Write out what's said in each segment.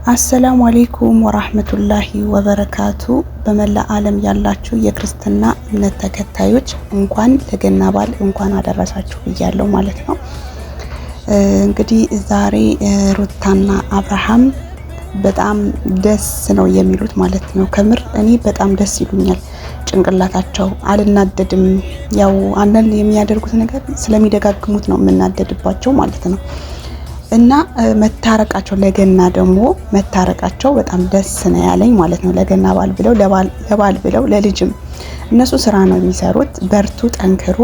አሰላሙ አለይኩም ወራህመቱላሂ ወበረካቱ። በመላ ዓለም ያላችሁ የክርስትና እምነት ተከታዮች እንኳን ለገና በዓል እንኳን አደረሳችሁ ብያለሁ ማለት ነው። እንግዲህ ዛሬ ሩታና አብርሃም በጣም ደስ ነው የሚሉት ማለት ነው። ከምር እኔ በጣም ደስ ይሉኛል። ጭንቅላታቸው አልናደድም። ያው አንዳንድ የሚያደርጉት ነገር ስለሚደጋግሙት ነው የምናደድባቸው ማለት ነው። እና መታረቃቸው ለገና ደግሞ መታረቃቸው በጣም ደስ ነው ያለኝ ማለት ነው። ለገና በዓል ብለው ለበዓል ብለው ለልጅም እነሱ ስራ ነው የሚሰሩት። በርቱ፣ ጠንክሩ።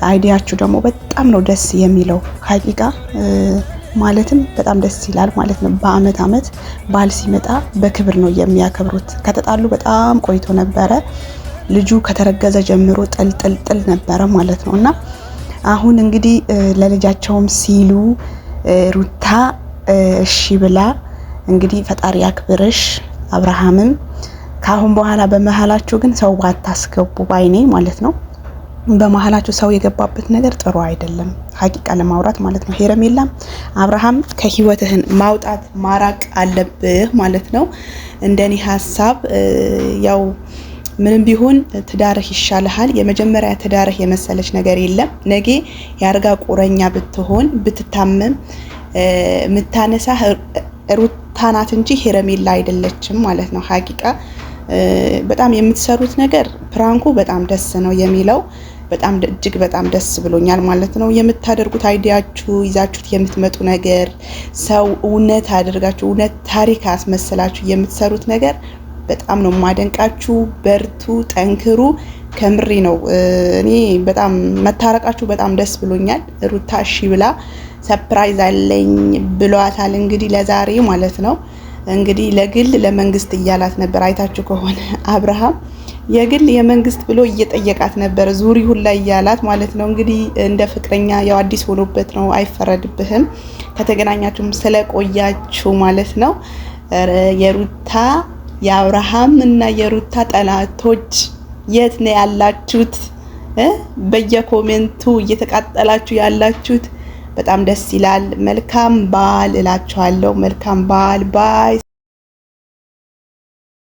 አይዲያችሁ ደግሞ በጣም ነው ደስ የሚለው ሀቂቃ ማለትም በጣም ደስ ይላል ማለት ነው። በአመት በዓል ሲመጣ በክብር ነው የሚያከብሩት። ከተጣሉ በጣም ቆይቶ ነበረ። ልጁ ከተረገዘ ጀምሮ ጥል ነበረ ማለት ነው። እና አሁን እንግዲህ ለልጃቸውም ሲሉ ሩታ እሺ ብላ እንግዲህ ፈጣሪ ያክብርሽ። አብርሃምም ካሁን በኋላ በመሃላችሁ ግን ሰው ባታስገቡ ባይኔ ማለት ነው። በመሃላችሁ ሰው የገባበት ነገር ጥሩ አይደለም፣ ሀቂቃ ለማውራት ማለት ነው። ሄረሜላም አብርሃም ከህይወትህን ማውጣት ማራቅ አለብህ ማለት ነው። እንደኔ ሀሳብ ያው ምንም ቢሆን ትዳርህ ይሻልሃል። የመጀመሪያ ትዳርህ የመሰለች ነገር የለም። ነገ ያርጋ ቁረኛ ብትሆን ብትታመም ምታነሳ ሩታ ናት እንጂ ሄረሜላ አይደለችም ማለት ነው። ሀቂቃ በጣም የምትሰሩት ነገር ፕራንኩ በጣም ደስ ነው የሚለው። በጣም እጅግ በጣም ደስ ብሎኛል ማለት ነው። የምታደርጉት አይዲያችሁ ይዛችሁት የምትመጡ ነገር ሰው እውነት አድርጋችሁ እውነት ታሪክ አስመስላችሁ የምትሰሩት ነገር በጣም ነው ማደንቃችሁ። በርቱ፣ ጠንክሩ። ከምሪ ነው። እኔ በጣም መታረቃችሁ በጣም ደስ ብሎኛል። ሩታ እሺ ብላ ሰርፕራይዝ አለኝ ብሏታል እንግዲህ ለዛሬ ማለት ነው። እንግዲህ ለግል ለመንግስት እያላት ነበር። አይታችሁ ከሆነ አብርሃም የግል የመንግስት ብሎ እየጠየቃት ነበር። ዙሪ ሁላ እያላት ማለት ነው። እንግዲህ እንደ ፍቅረኛ ያው አዲስ ሆኖበት ነው፣ አይፈረድብህም። ከተገናኛችሁም ስለቆያችሁ ማለት ነው። የሩታ የአብርሃም እና የሩታ ጠላቶች የት ነው ያላችሁት? በየኮሜንቱ እየተቃጠላችሁ ያላችሁት በጣም ደስ ይላል። መልካም በዓል እላችኋለሁ። መልካም በዓል ባይ